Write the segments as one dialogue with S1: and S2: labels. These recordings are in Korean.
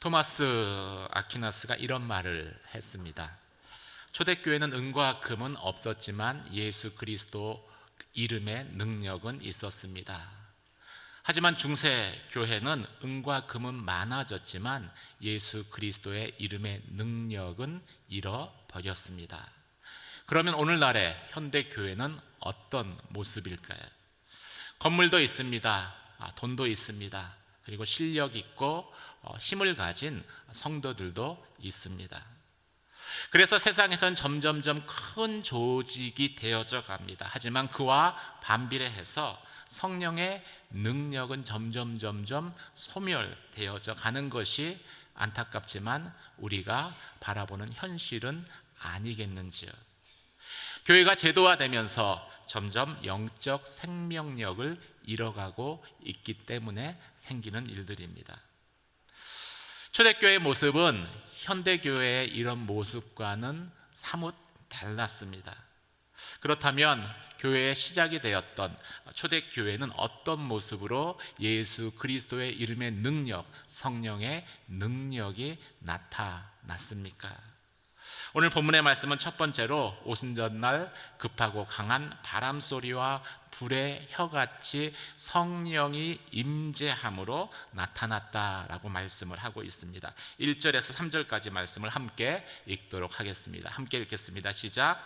S1: 토마스 아퀴나스가 이런 말을 했습니다. 초대교회는 은과 금은 없었지만 예수 그리스도 이름의 능력은 있었습니다. 하지만 중세교회는 은과 금은 많아졌지만 예수 그리스도의 이름의 능력은 잃어버렸습니다. 그러면 오늘날의 현대교회는 어떤 모습일까요? 건물도 있습니다. 돈도 있습니다. 그리고 실력 있고 힘을 가진 성도들도 있습니다. 그래서 세상에선 점점점 큰 조직이 되어져 갑니다. 하지만 그와 반비례해서 성령의 능력은 점점 소멸되어져 가는 것이 안타깝지만 우리가 바라보는 현실은 아니겠는지요. 교회가 제도화되면서 점점 영적 생명력을 잃어가고 있기 때문에 생기는 일들입니다. 초대교회의 모습은 현대교회의 이런 모습과는 사뭇 달랐습니다. 그렇다면 교회의 시작이 되었던 초대교회는 어떤 모습으로 예수 그리스도의 이름의 능력, 성령의 능력이 나타났습니까? 오늘 본문의 말씀은 첫 번째로 오순절날 급하고 강한 바람소리와 불의 혀같이 성령이 임재함으로 나타났다라고 말씀을 하고 있습니다. 1절에서 3절까지 말씀을 함께 읽도록 하겠습니다. 함께 읽겠습니다. 시작.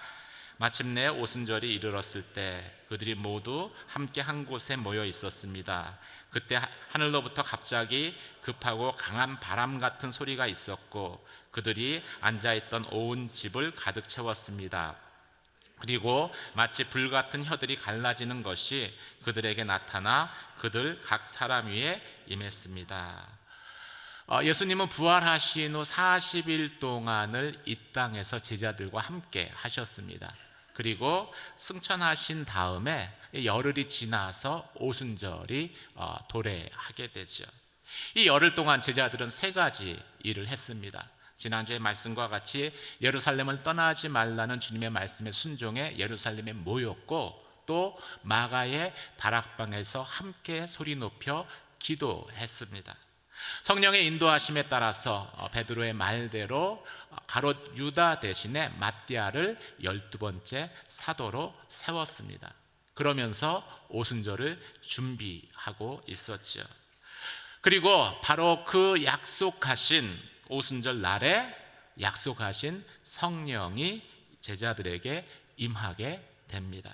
S1: 마침내 오순절이 이르렀을 때 그들이 모두 함께 한 곳에 모여 있었습니다. 그때 하늘로부터 갑자기 급하고 강한 바람 같은 소리가 있었고 그들이 앉아있던 온 집을 가득 채웠습니다. 그리고 마치 불같은 혀들이 갈라지는 것이 그들에게 나타나 그들 각 사람 위에 임했습니다. 예수님은 부활하신 후 40일 동안을 이 땅에서 제자들과 함께 하셨습니다. 그리고 승천하신 다음에 열흘이 지나서 오순절이 도래하게 되죠. 이 열흘 동안 제자들은 세 가지 일을 했습니다. 지난주의 말씀과 같이 예루살렘을 떠나지 말라는 주님의 말씀에 순종해 예루살렘에 모였고 또 마가의 다락방에서 함께 소리 높여 기도했습니다. 성령의 인도하심에 따라서 베드로의 말대로 가롯 유다 대신에 mattia를 12번째 사도로 세웠습니다. 그러면서 오순절을 준비하고 있었죠. 그리고 바로 그 약속하신 오순절 날에 약속하신 성령이 제자들에게 임하게 됩니다.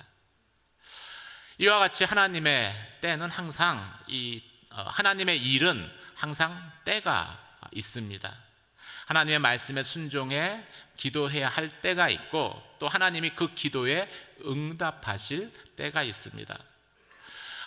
S1: 이와 같이 하나님의 때는 항상 하나님의 일은 항상 때가 있습니다. 하나님의 말씀에 순종해 기도해야 할 때가 있고 또 하나님이 그 기도에 응답하실 때가 있습니다.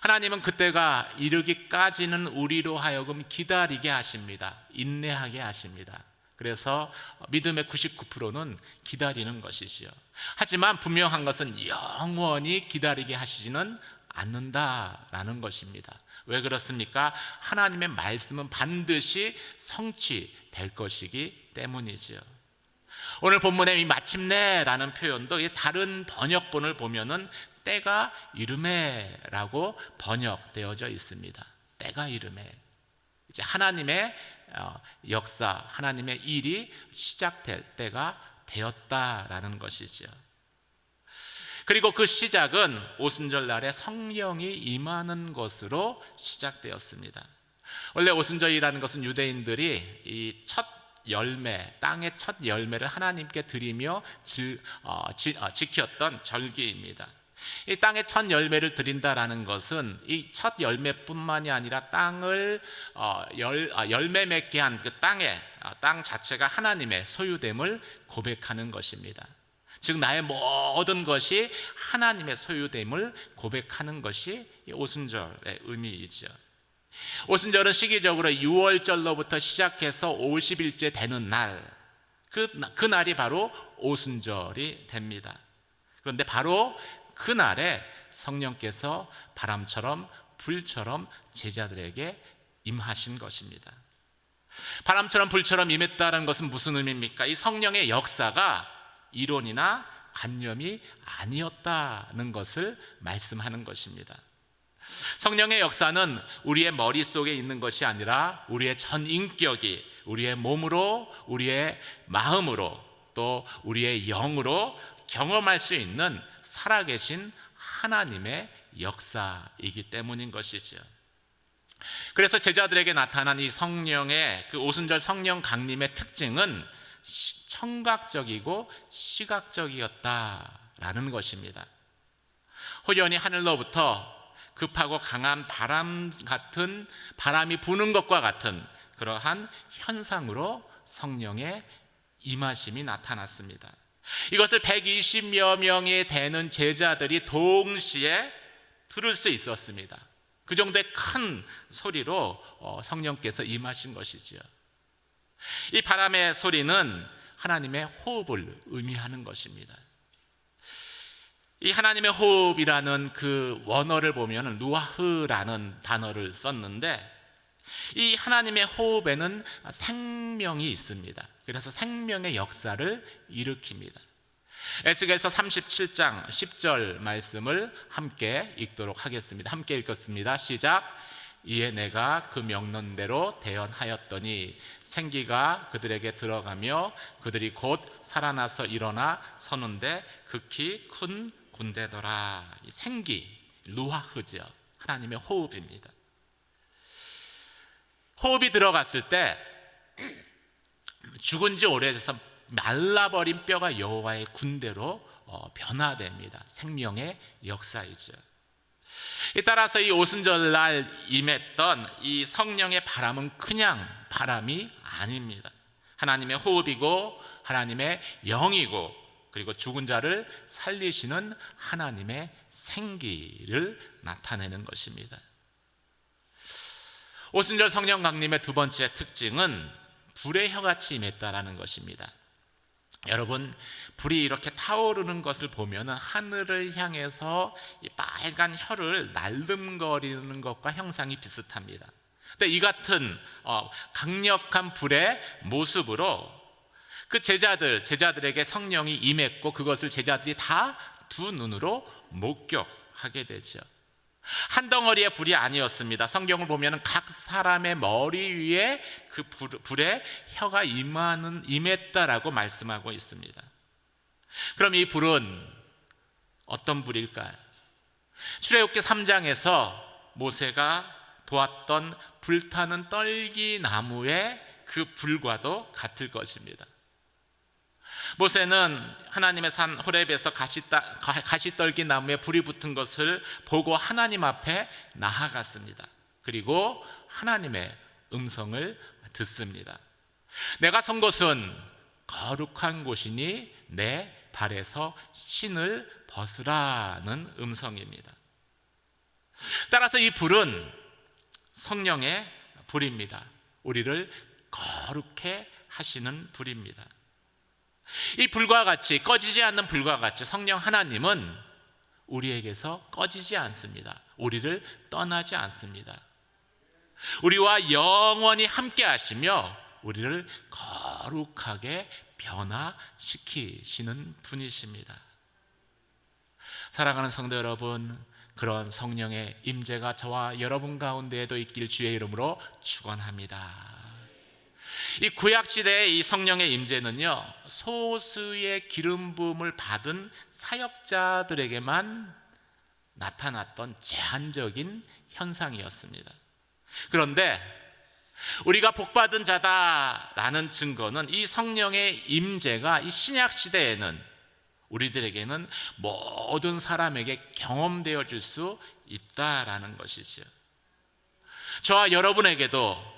S1: 하나님은 그때가 이르기까지는 우리로 하여금 기다리게 하십니다. 인내하게 하십니다. 그래서 믿음의 99%는 기다리는 것이지요. 하지만 분명한 것은 영원히 기다리게 하시지는 않는다라는 것입니다. 왜 그렇습니까? 하나님의 말씀은 반드시 성취될 것이기 때문이지요. 오늘 본문의 이 마침내라는 표현도 다른 번역본을 보면은 때가 이르매라고 번역되어져 있습니다. 때가 이르매. 이제 하나님의 역사, 하나님의 일이 시작될 때가 되었다라는 것이죠. 그리고 그 시작은 오순절 날에 성령이 임하는 것으로 시작되었습니다. 원래 오순절이라는 것은 유대인들이 이 첫 열매, 땅의 첫 열매를 하나님께 드리며 지켰던 절기입니다. 이 땅의 첫 열매를 드린다라는 것은 이 첫 열매뿐만이 아니라 땅을 열매 맺게 한 그 땅 자체가 하나님의 소유됨을 고백하는 것입니다. 즉 나의 모든 것이 하나님의 소유됨을 고백하는 것이 이 오순절의 의미이죠. 오순절은 시기적으로 6월절로부터 시작해서 50일째 되는 날, 그 날이 바로 오순절이 됩니다. 그런데 바로 그 날에 성령께서 바람처럼 불처럼 제자들에게 임하신 것입니다. 바람처럼 불처럼 임했다는 것은 무슨 의미입니까? 이 성령의 역사가 이론이나 관념이 아니었다는 것을 말씀하는 것입니다. 성령의 역사는 우리의 머릿속에 있는 것이 아니라 우리의 전 인격이, 우리의 몸으로, 우리의 마음으로, 또 우리의 영으로 경험할 수 있는 살아계신 하나님의 역사이기 때문인 것이죠. 그래서 제자들에게 나타난 이 성령의 그 오순절 성령 강림의 특징은 청각적이고 시각적이었다라는 것입니다. 호련히 하늘로부터 급하고 강한 바람 같은 바람이 부는 것과 같은 그러한 현상으로 성령의 임하심이 나타났습니다. 이것을 120여 명이 되는 제자들이 동시에 들을 수 있었습니다. 그 정도의 큰 소리로 성령께서 임하신 것이지요. 이 바람의 소리는 하나님의 호흡을 의미하는 것입니다. 이 하나님의 호흡이라는 그 원어를 보면 루아흐라는 단어를 썼는데, 이 하나님의 호흡에는 생명이 있습니다. 그래서 생명의 역사를 일으킵니다. 에스겔서 37장 10절 말씀을 함께 읽도록 하겠습니다. 함께 읽겠습니다. 시작. 이에 내가 그 명령대로 대언하였더니 생기가 그들에게 들어가며 그들이 곧 살아나서 일어나 서는데 극히 큰 군대더라. 이 생기, 루아흐죠. 하나님의 호흡입니다. 호흡이 들어갔을 때 죽은 지 오래돼서 말라버린 뼈가 여호와의 군대로 변화됩니다. 생명의 역사이죠. 따라서 이 오순절날 임했던 이 성령의 바람은 그냥 바람이 아닙니다. 하나님의 호흡이고 하나님의 영이고, 그리고 죽은 자를 살리시는 하나님의 생기를 나타내는 것입니다. 오순절 성령 강림의 두 번째 특징은 불의 혀같이 임했다라는 것입니다. 여러분, 불이 이렇게 타오르는 것을 보면 하늘을 향해서 이 빨간 혀를 날름거리는 것과 형상이 비슷합니다. 근데 이 같은 강력한 불의 모습으로 그 제자들에게 성령이 임했고, 그것을 제자들이 다 두 눈으로 목격하게 되죠. 한 덩어리의 불이 아니었습니다. 성경을 보면 각 사람의 머리 위에 그 불에 혀가 임했다라고 말씀하고 있습니다. 그럼 이 불은 어떤 불일까요? 출애굽기 3장에서 모세가 보았던 불타는 떨기나무의 그 불과도 같을 것입니다. 모세는 하나님의 산 호렙에서 가시떨기 나무에 불이 붙은 것을 보고 하나님 앞에 나아갔습니다. 그리고 하나님의 음성을 듣습니다. 내가 선 곳은 거룩한 곳이니 내 발에서 신을 벗으라는 음성입니다. 따라서 이 불은 성령의 불입니다. 우리를 거룩해 하시는 불입니다. 이 불과 같이, 꺼지지 않는 불과 같이 성령 하나님은 우리에게서 꺼지지 않습니다. 우리를 떠나지 않습니다. 우리와 영원히 함께 하시며 우리를 거룩하게 변화시키시는 분이십니다. 사랑하는 성도 여러분, 그런 성령의 임재가 저와 여러분 가운데에도 있길 주의 이름으로 축원합니다. 이 구약시대의 이 성령의 임재는요, 소수의 기름 부음을 받은 사역자들에게만 나타났던 제한적인 현상이었습니다. 그런데 우리가 복받은 자다라는 증거는 이 성령의 임재가 이 신약시대에는 우리들에게는 모든 사람에게 경험되어질 수 있다라는 것이죠. 저와 여러분에게도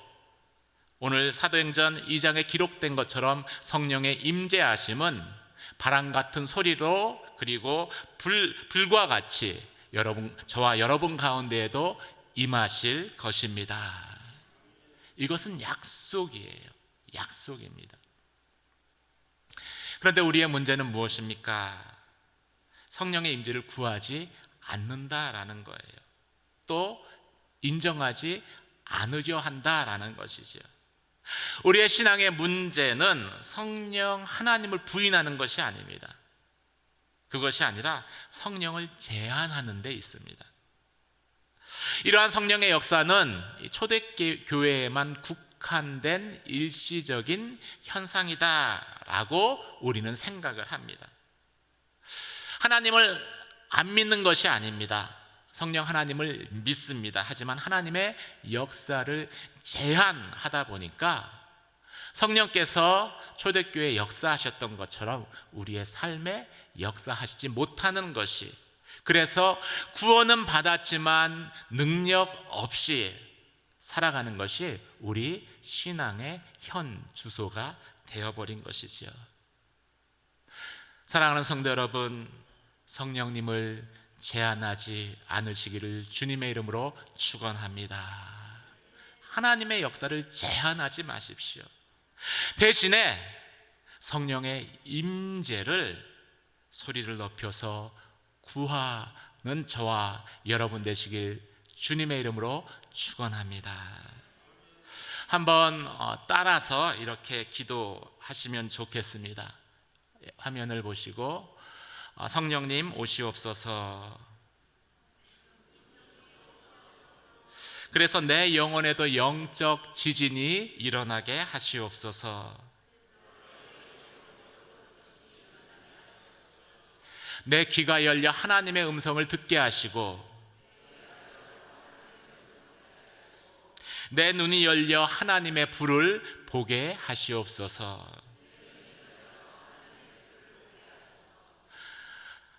S1: 오늘 사도행전 2장에 기록된 것처럼 성령의 임재하심은 바람 같은 소리로, 그리고 불과 같이 저와 여러분 가운데에도 임하실 것입니다. 이것은 약속이에요. 약속입니다. 그런데 우리의 문제는 무엇입니까? 성령의 임재를 구하지 않는다라는 거예요. 또 인정하지 않으려 한다라는 것이죠. 우리의 신앙의 문제는 성령 하나님을 부인하는 것이 아닙니다. 그것이 아니라 성령을 제한하는 데 있습니다. 이러한 성령의 역사는 초대교회에만 국한된 일시적인 현상이다라고 우리는 생각을 합니다. 하나님을 안 믿는 것이 아닙니다. 성령 하나님을 믿습니다. 하지만 하나님의 역사를 제한하다 보니까 성령께서 초대교회에 역사하셨던 것처럼 우리의 삶에 역사하시지 못하는 것이, 그래서 구원은 받았지만 능력 없이 살아가는 것이 우리 신앙의 현 주소가 되어버린 것이지요. 사랑하는 성도 여러분, 성령님을 제한하지 않으시기를 주님의 이름으로 축원합니다. 하나님의 역사를 제한하지 마십시오. 대신에 성령의 임재를 소리를 높여서 구하는 저와 여러분 되시길 주님의 이름으로 축원합니다. 한번 따라서 이렇게 기도하시면 좋겠습니다. 화면을 보시고 성령님 오시옵소서. 그래서 내 영혼에도 영적 지진이 일어나게 하시옵소서. 내 귀가 열려 하나님의 음성을 듣게 하시고 내 눈이 열려 하나님의 불을 보게 하시옵소서.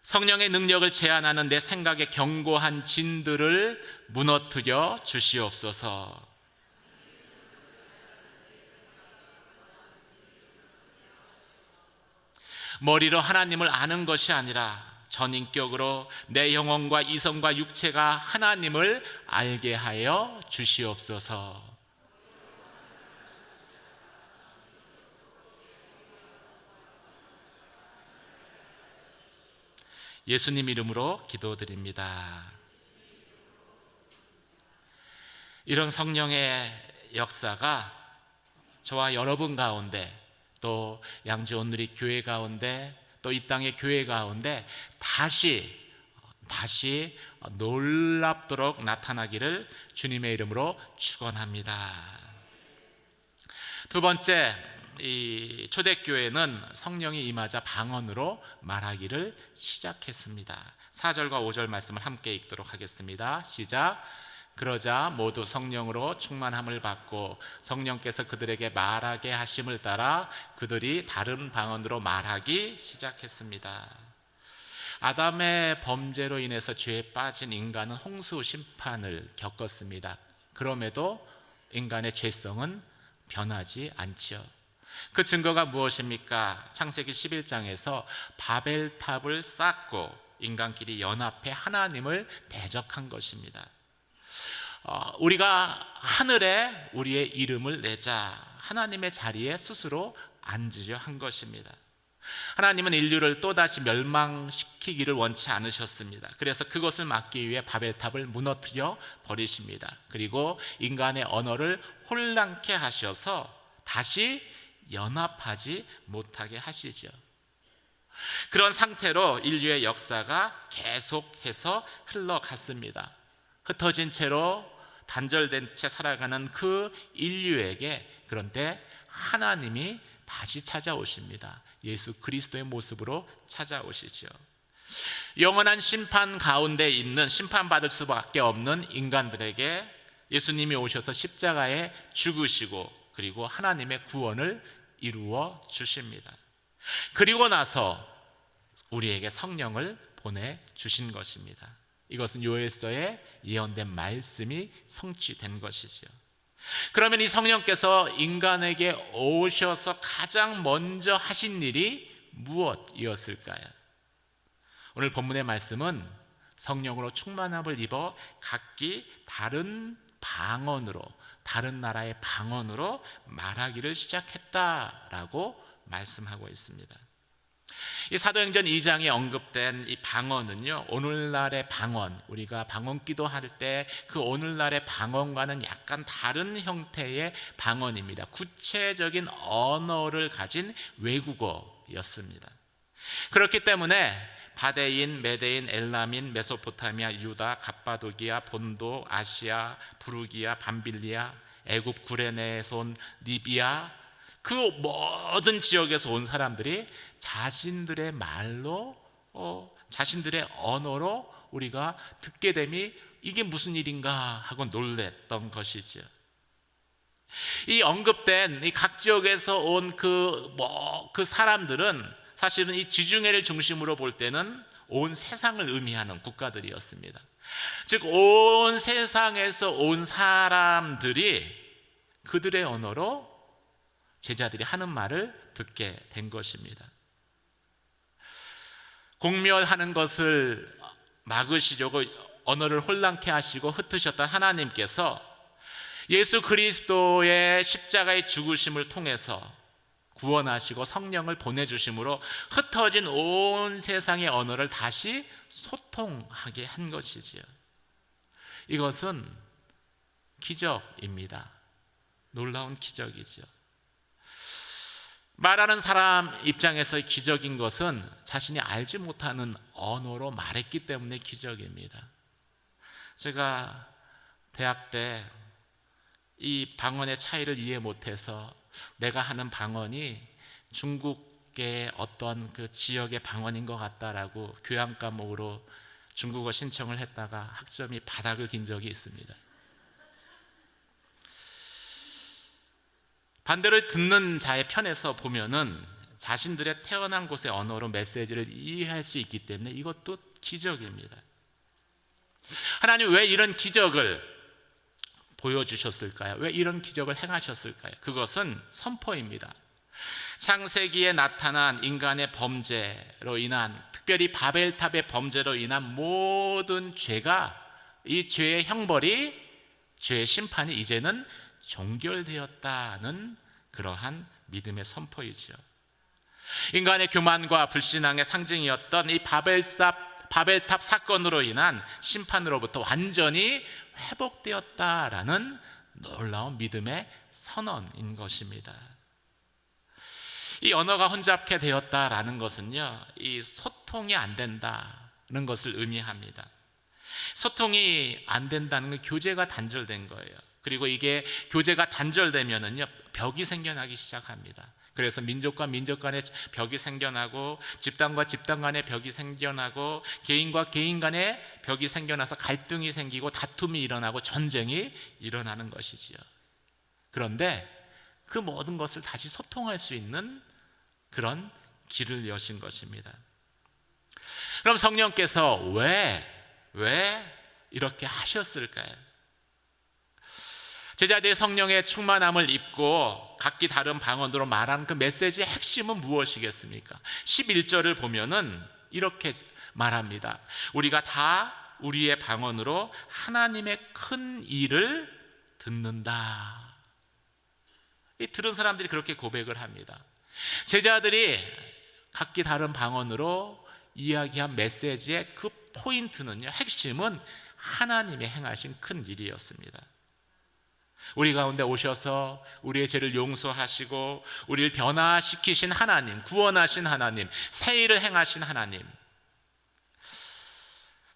S1: 성령의 능력을 제한하는 내 생각의 견고한 진들을 무너뜨려 주시옵소서. 머리로 하나님을 아는 것이 아니라 전인격으로 내 영혼과 이성과 육체가 하나님을 알게 하여 주시옵소서. 예수님 이름으로 기도드립니다. 이런 성령의 역사가 저와 여러분 가운데, 또 양주 온누리 교회 가운데, 또 이 땅의 교회 가운데 다시 놀랍도록 나타나기를 주님의 이름으로 축원합니다. 두 번째, 이 초대교회는 성령이 임하자 방언으로 말하기를 시작했습니다. 4절과 5절 말씀을 함께 읽도록 하겠습니다. 시작. 그러자 모두 성령으로 충만함을 받고 성령께서 그들에게 말하게 하심을 따라 그들이 다른 방언으로 말하기 시작했습니다. 아담의 범죄로 인해서 죄에 빠진 인간은 홍수 심판을 겪었습니다. 그럼에도 인간의 죄성은 변하지 않지요. 그 증거가 무엇입니까? 창세기 11장에서 바벨탑을 쌓고 인간끼리 연합해 하나님을 대적한 것입니다. 우리가 하늘에 우리의 이름을 내자 하나님의 자리에 스스로 앉으려 한 것입니다. 하나님은 인류를 또다시 멸망시키기를 원치 않으셨습니다. 그래서 그것을 막기 위해 바벨탑을 무너뜨려 버리십니다. 그리고 인간의 언어를 혼란케 하셔서 다시 연합하지 못하게 하시죠. 그런 상태로 인류의 역사가 계속해서 흘러갔습니다. 흩어진 채로 단절된 채 살아가는 그 인류에게 그런데 하나님이 다시 찾아오십니다. 예수 그리스도의 모습으로 찾아오시죠. 영원한 심판 가운데 있는, 심판받을 수밖에 없는 인간들에게 예수님이 오셔서 십자가에 죽으시고 그리고 하나님의 구원을 이루어 주십니다. 그리고 나서 우리에게 성령을 보내주신 것입니다. 이것은 요엘서에 예언된 말씀이 성취된 것이죠. 그러면 이 성령께서 인간에게 오셔서 가장 먼저 하신 일이 무엇이었을까요? 오늘 본문의 말씀은 성령으로 충만함을 입어 각기 다른 방언으로, 다른 나라의 방언으로 말하기를 시작했다라고 말씀하고 있습니다. 이 사도행전 2장에 언급된 이 방언은요, 오늘날의 방언, 우리가 방언 기도할 때 그 오늘날의 방언과는 약간 다른 형태의 방언입니다. 구체적인 언어를 가진 외국어였습니다. 그렇기 때문에 바데인, 메데인, 엘람인, 메소포타미아, 유다, 갑바도기아, 본도, 아시아, 부르기아, 밤빌리아, 애굽 구레네에서 온 리비아, 그 모든 지역에서 온 사람들이 자신들의 말로, 자신들의 언어로 우리가 듣게 됨이 이게 무슨 일인가 하고 놀랬던 것이죠. 이 언급된 이 각 지역에서 온 그 사람들은 사실은 이 지중해를 중심으로 볼 때는 온 세상을 의미하는 국가들이었습니다. 즉 온 세상에서 온 사람들이 그들의 언어로 제자들이 하는 말을 듣게 된 것입니다. 공멸하는 것을 막으시려고 언어를 혼란케 하시고 흩으셨던 하나님께서 예수 그리스도의 십자가의 죽으심을 통해서 구원하시고 성령을 보내주심으로 흩어진 온 세상의 언어를 다시 소통하게 한 것이지요. 이것은 기적입니다. 놀라운 기적이죠. 말하는 사람 입장에서의 기적인 것은 자신이 알지 못하는 언어로 말했기 때문에 기적입니다. 제가 대학 때 이 방언의 차이를 이해 못해서 내가 하는 방언이 중국의 어떤 그 지역의 방언인 것 같다라고 교양 과목으로 중국어 신청을 했다가 학점이 바닥을 긴 적이 있습니다. 반대로 듣는 자의 편에서 보면은 자신들의 태어난 곳의 언어로 메시지를 이해할 수 있기 때문에 이것도 기적입니다. 하나님 왜 이런 기적을 보여주셨을까요? 왜 이런 기적을 행하셨을까요? 그것은 선포입니다. 창세기에 나타난 인간의 범죄로 인한, 특별히 바벨탑의 범죄로 인한 모든 죄가, 이 죄의 형벌이, 죄의 심판이 이제는 종결되었다는 그러한 믿음의 선포이죠. 인간의 교만과 불신앙의 상징이었던 이 바벨탑 사건으로 인한 심판으로부터 완전히 회복되었다라는 놀라운 믿음의 선언인 것입니다. 이 언어가 혼잡게 되었다라는 것은요, 이 소통이 안 된다는 것을 의미합니다. 소통이 안 된다는 건 교제가 단절된 거예요. 그리고 이게 교제가 단절되면은요, 벽이 생겨나기 시작합니다. 그래서 민족과 민족 간의 벽이 생겨나고, 집단과 집단 간의 벽이 생겨나고, 개인과 개인 간의 벽이 생겨나서 갈등이 생기고 다툼이 일어나고 전쟁이 일어나는 것이지요. 그런데 그 모든 것을 다시 소통할 수 있는 그런 길을 여신 것입니다. 그럼 성령께서 왜 이렇게 하셨을까요? 제자들이 성령의 충만함을 입고 각기 다른 방언으로 말하는 그 메시지의 핵심은 무엇이겠습니까? 11절을 보면은 이렇게 말합니다. 우리가 다 우리의 방언으로 하나님의 큰 일을 듣는다. 이 들은 사람들이 그렇게 고백을 합니다. 제자들이 각기 다른 방언으로 이야기한 메시지의 그 포인트는요, 핵심은 하나님의 행하신 큰 일이었습니다. 우리 가운데 오셔서 우리의 죄를 용서하시고 우리를 변화시키신 하나님, 구원하신 하나님, 새 일을 행하신 하나님.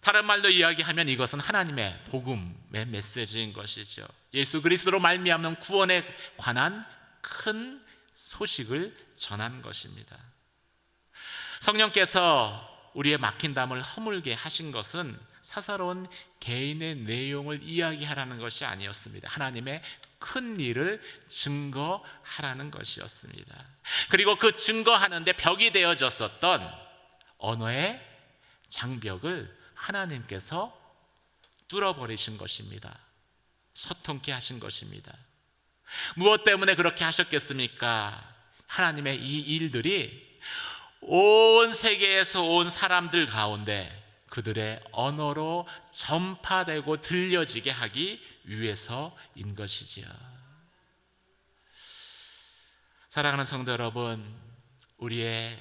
S1: 다른 말로 이야기하면 이것은 하나님의 복음의 메시지인 것이죠. 예수 그리스도로 말미암는 구원에 관한 큰 소식을 전한 것입니다. 성령께서 우리의 막힌 담을 허물게 하신 것은 사사로운 개인의 내용을 이야기하라는 것이 아니었습니다. 하나님의 큰 일을 증거하라는 것이었습니다. 그리고 그 증거하는데 벽이 되어졌었던 언어의 장벽을 하나님께서 뚫어버리신 것입니다. 소통케 하신 것입니다. 무엇 때문에 그렇게 하셨겠습니까? 하나님의 이 일들이 온 세계에서 온 사람들 가운데 그들의 언어로 전파되고 들려지게 하기 위해서인 것이지요. 사랑하는 성도 여러분, 우리의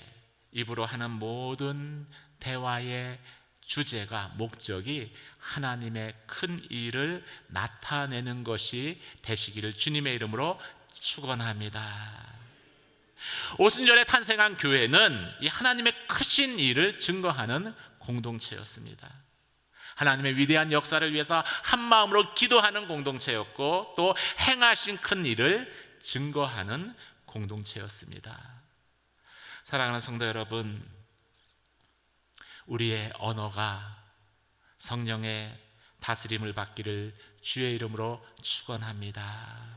S1: 입으로 하는 모든 대화의 주제가, 목적이 하나님의 큰 일을 나타내는 것이 되시기를 주님의 이름으로 축원합니다. 오순절에 탄생한 교회는 이 하나님의 크신 일을 증거하는 공동체였습니다. 하나님의 위대한 역사를 위해서 한 마음으로 기도하는 공동체였고, 또 행하신 큰 일을 증거하는 공동체였습니다. 사랑하는 성도 여러분, 우리의 언어가 성령의 다스림을 받기를 주의 이름으로 축원합니다.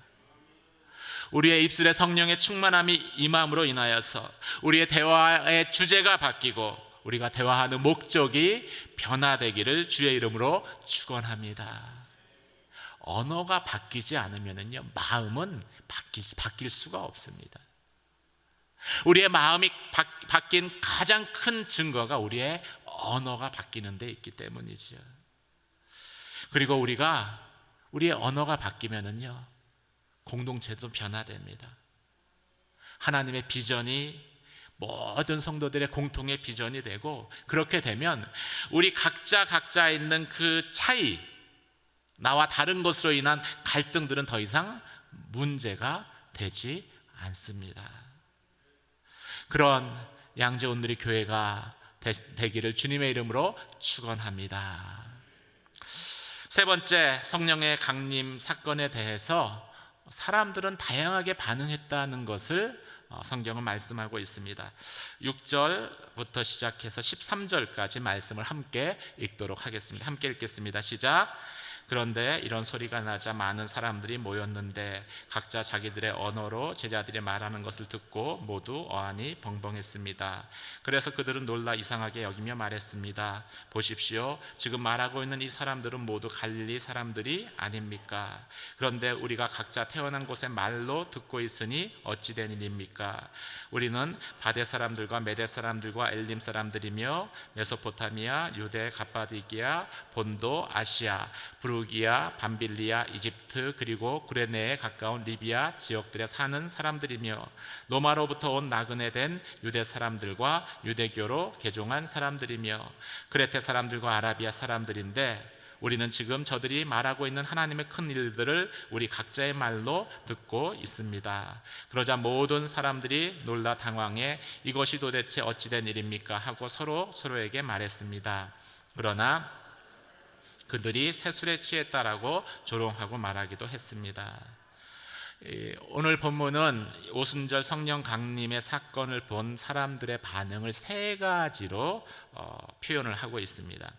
S1: 우리의 입술에 성령의 충만함이 임함으로 인하여서 우리의 대화의 주제가 바뀌고 우리가 대화하는 목적이 변화되기를 주의 이름으로 축원합니다. 언어가 바뀌지 않으면요, 마음은 바뀔 수가 없습니다. 우리의 마음이 바뀐 가장 큰 증거가 우리의 언어가 바뀌는 데 있기 때문이죠. 그리고 우리의 언어가 바뀌면은요, 공동체도 변화됩니다. 하나님의 비전이 모든 성도들의 공통의 비전이 되고, 그렇게 되면 우리 각자 있는 그 차이, 나와 다른 것으로 인한 갈등들은 더 이상 문제가 되지 않습니다. 그런 양재 온누리 교회가 되기를 주님의 이름으로 축원합니다. 세 번째, 성령의 강림 사건에 대해서 사람들은 다양하게 반응했다는 것을 성경은 말씀하고 있습니다. 6절부터 시작해서 13절까지 말씀을 함께 읽도록 하겠습니다. 함께 읽겠습니다. 시작. 그런데 이런 소리가 나자 많은 사람들이 모였는데 각자 자기들의 언어로 제자들이 말하는 것을 듣고 모두 어안이 벙벙했습니다. 그래서 그들은 놀라 이상하게 여기며 말했습니다. 보십시오, 지금 말하고 있는 이 사람들은 모두 갈릴리 사람들이 아닙니까? 그런데 우리가 각자 태어난 곳의 말로 듣고 있으니 어찌 된 일입니까? 우리는 바데 사람들과 메데 사람들과 엘림 사람들이며 메소포타미아, 유대, 갑바디기아, 본도, 아시아, 부르기아, 밤빌리아, 이집트, 그리고 구레네에 가까운 리비아 지역들에 사는 사람들이며 로마로부터 온 나그네 된 유대 사람들과 유대교로 개종한 사람들이며 크레테 사람들과 아라비아 사람들인데, 우리는 지금 저들이 말하고 있는 하나님의 큰 일들을 우리 각자의 말로 듣고 있습니다. 그러자 모든 사람들이 놀라 당황해 이것이 도대체 어찌된 일입니까? 하고 서로에게 말했습니다. 그러나 그들이 새술에 취했다라고 조롱하고 말하기도 했습니다. 오늘 본문은 오순절 성령 강림의 사건을 본 사람들의 반응을 세 가지로 표현을 하고 있습니다.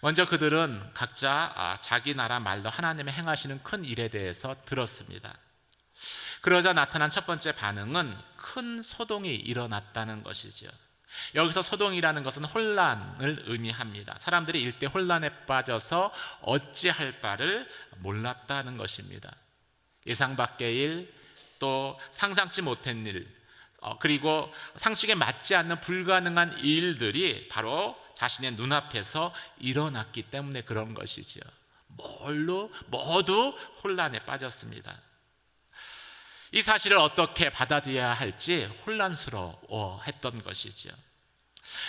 S1: 먼저 그들은 각자 자기 나라 말로 하나님의 행하시는 큰 일에 대해서 들었습니다. 그러자 나타난 첫 번째 반응은 큰 소동이 일어났다는 것이죠. 여기서 소동이라는 것은 혼란을 의미합니다. 사람들이 일대 혼란에 빠져서 어찌할 바를 몰랐다는 것입니다. 예상 밖의 일, 또 상상치 못한 일, 그리고 상식에 맞지 않는 불가능한 일들이 바로 자신의 눈앞에서 일어났기 때문에 그런 것이죠. 모두 혼란에 빠졌습니다. 이 사실을 어떻게 받아들여야 할지 혼란스러워했던 것이죠.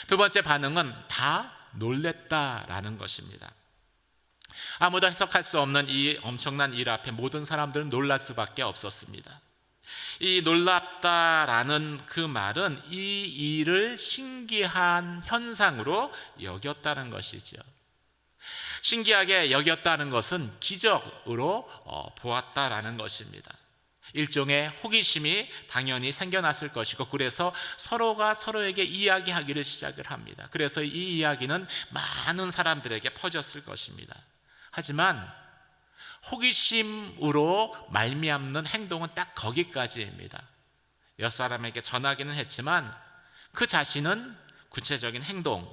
S1: 두 번째 반응은 다 놀랬다라는 것입니다. 아무도 해석할 수 없는 이 엄청난 일 앞에 모든 사람들은 놀랄 수밖에 없었습니다. 이 놀랍다라는 그 말은 이 일을 신기한 현상으로 여겼다는 것이죠. 신기하게 여겼다는 것은 기적으로 보았다라는 것입니다. 일종의 호기심이 당연히 생겨났을 것이고, 그래서 서로가 서로에게 이야기하기를 시작을 합니다. 그래서 이 이야기는 많은 사람들에게 퍼졌을 것입니다. 하지만 호기심으로 말미암는 행동은 딱 거기까지입니다. 옆 사람에게 전하기는 했지만 그 자신은 구체적인 행동,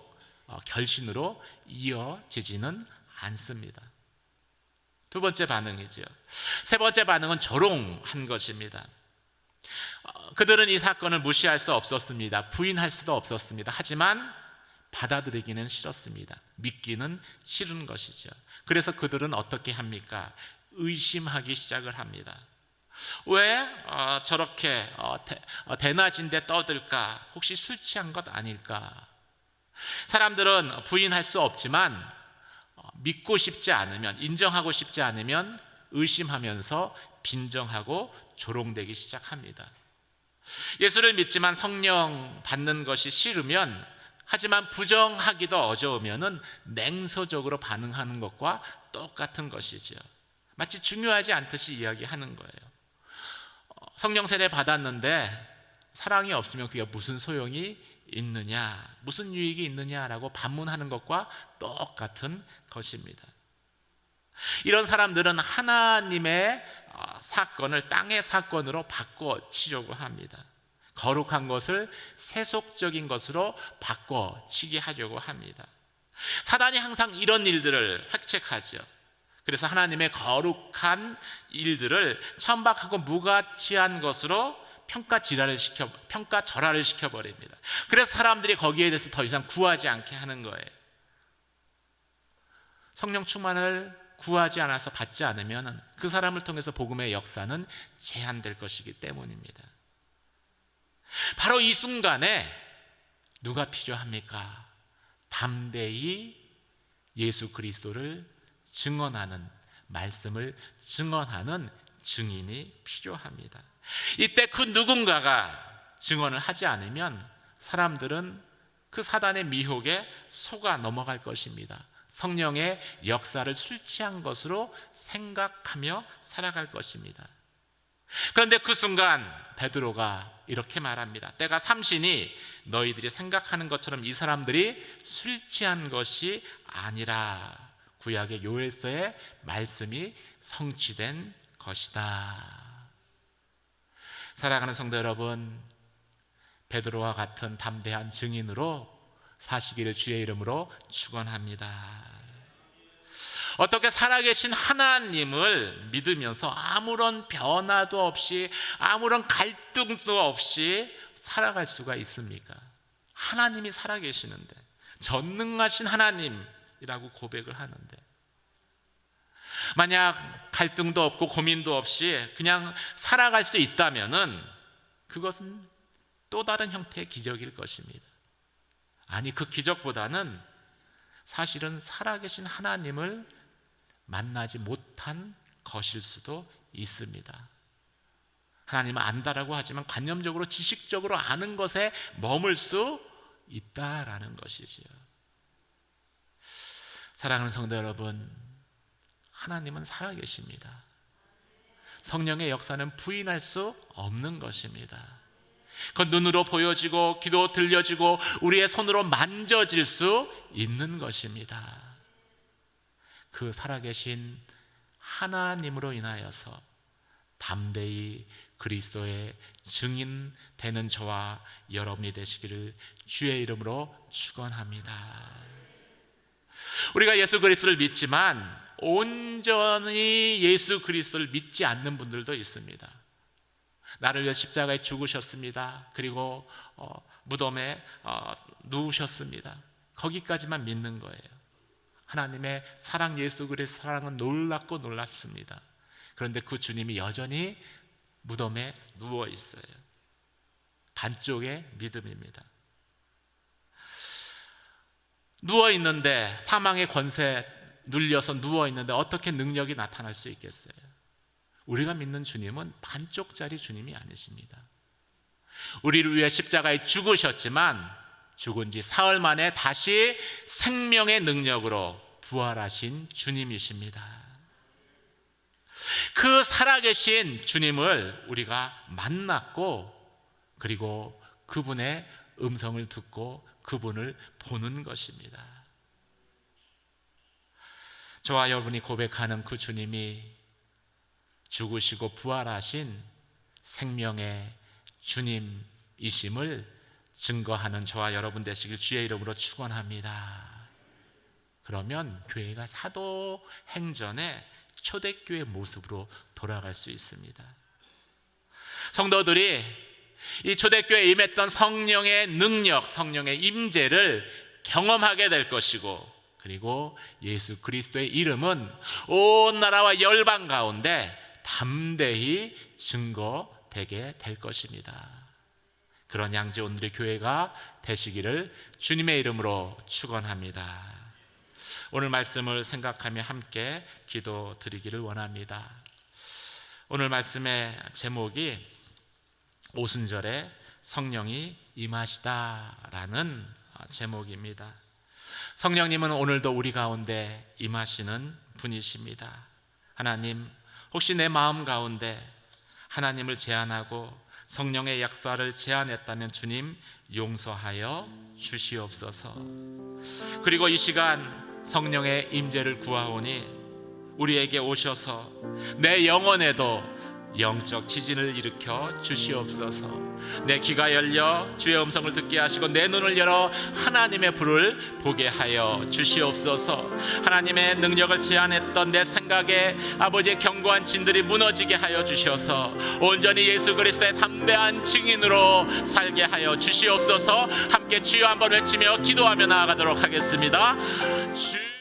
S1: 결신으로 이어지지는 않습니다. 두 번째 반응이죠. 세 번째 반응은 조롱한 것입니다. 그들은 이 사건을 무시할 수 없었습니다. 부인할 수도 없었습니다. 하지만 받아들이기는 싫었습니다. 믿기는 싫은 것이죠. 그래서 그들은 어떻게 합니까? 의심하기 시작을 합니다. 왜 저렇게 대낮인데 떠들까? 혹시 술 취한 것 아닐까? 사람들은 부인할 수 없지만 믿고 싶지 않으면, 인정하고 싶지 않으면 의심하면서 빈정하고 조롱되기 시작합니다. 예수를 믿지만 성령 받는 것이 싫으면 하지만 부정하기도 어려우면은 냉소적으로 반응하는 것과 똑같은 것이죠. 마치 중요하지 않듯이 이야기하는 거예요. 성령 세례 받았는데 사랑이 없으면 그게 무슨 소용이 있느냐, 무슨 유익이 있느냐라고 반문하는 것과 똑같은 것입니다. 이런 사람들은 하나님의 사건을 땅의 사건으로 바꿔치려고 합니다. 거룩한 것을 세속적인 것으로 바꿔치게 하려고 합니다. 사단이 항상 이런 일들을 획책하죠. 그래서 하나님의 거룩한 일들을 천박하고 무가치한 것으로 평가절하를 시켜버립니다. 그래서 사람들이 거기에 대해서 더 이상 구하지 않게 하는 거예요. 성령 충만을 구하지 않아서 받지 않으면 그 사람을 통해서 복음의 역사는 제한될 것이기 때문입니다. 바로 이 순간에 누가 필요합니까? 담대히 예수 그리스도를 증언하는, 말씀을 증언하는 증인이 필요합니다. 이때 그 누군가가 증언을 하지 않으면 사람들은 그 사단의 미혹에 속아 넘어갈 것입니다. 성령의 역사를 술 취한 것으로 생각하며 살아갈 것입니다. 그런데 그 순간 베드로가 이렇게 말합니다. 때가 삼시니 너희들이 생각하는 것처럼 이 사람들이 술 취한 것이 아니라 구약의 요엘서의 말씀이 성취된 것이다. 사랑하는 성도 여러분, 베드로와 같은 담대한 증인으로 사시기를 주의 이름으로 축원합니다. 어떻게 살아계신 하나님을 믿으면서 아무런 변화도 없이, 아무런 갈등도 없이 살아갈 수가 있습니까? 하나님이 살아계시는데, 전능하신 하나님이라고 고백을 하는데, 만약 갈등도 없고 고민도 없이 그냥 살아갈 수 있다면은 그것은 또 다른 형태의 기적일 것입니다. 아니, 그 기적보다는 사실은 살아계신 하나님을 만나지 못한 것일 수도 있습니다. 하나님은 안다라고 하지만 관념적으로, 지식적으로 아는 것에 머물 수 있다라는 것이지요. 사랑하는 성도 여러분, 하나님은 살아계십니다. 성령의 역사는 부인할 수 없는 것입니다. 그 눈으로 보여지고 귀로 들려지고 우리의 손으로 만져질 수 있는 것입니다. 그 살아계신 하나님으로 인하여서 담대히 그리스도의 증인 되는 저와 여러분이 되시기를 주의 이름으로 축원합니다. 우리가 예수 그리스도를 믿지만 온전히 예수 그리스도를 믿지 않는 분들도 있습니다. 나를 위해 십자가에 죽으셨습니다. 그리고 무덤에 누우셨습니다. 거기까지만 믿는 거예요. 하나님의 사랑, 예수 그리스도의 사랑은 놀랍고 놀랍습니다. 그런데 그 주님이 여전히 무덤에 누워 있어요. 반쪽의 믿음입니다. 누워 있는데, 사망의 권세 눌려서 누워 있는데 어떻게 능력이 나타날 수 있겠어요? 우리가 믿는 주님은 반쪽짜리 주님이 아니십니다. 우리를 위해 십자가에 죽으셨지만 죽은 지 사흘 만에 다시 생명의 능력으로 부활하신 주님이십니다. 그 살아계신 주님을 우리가 만났고, 그리고 그분의 음성을 듣고 그분을 보는 것입니다. 저와 여러분이 고백하는 그 주님이 죽으시고 부활하신 생명의 주님이심을 증거하는 저와 여러분 되시길 주의 이름으로 축원합니다. 그러면 교회가 사도행전의 초대교회 모습으로 돌아갈 수 있습니다. 성도들이 이 초대교회에 임했던 성령의 능력, 성령의 임재를 경험하게 될 것이고, 그리고 예수 그리스도의 이름은 온 나라와 열방 가운데 담대히 증거되게 될 것입니다. 그런 양지 오늘의 교회가 되시기를 주님의 이름으로 축원합니다. 오늘 말씀을 생각하며 함께 기도드리기를 원합니다. 오늘 말씀의 제목이 오순절에 성령이 임하시다라는 제목입니다. 성령님은 오늘도 우리 가운데 임하시는 분이십니다. 하나님, 혹시 내 마음 가운데 하나님을 제한하고 성령의 역사를 제한했다면 주님 용서하여 주시옵소서. 그리고 이 시간 성령의 임재를 구하오니 우리에게 오셔서 내 영혼에도 영적 지진을 일으켜 주시옵소서. 내 귀가 열려 주의 음성을 듣게 하시고 내 눈을 열어 하나님의 불을 보게 하여 주시옵소서. 하나님의 능력을 제한했던 내 생각에 아버지의 견고한 진들이 무너지게 하여 주셔서 온전히 예수 그리스도의 담대한 증인으로 살게 하여 주시옵소서. 함께 주여 한번 외치며 기도하며 나아가도록 하겠습니다. 주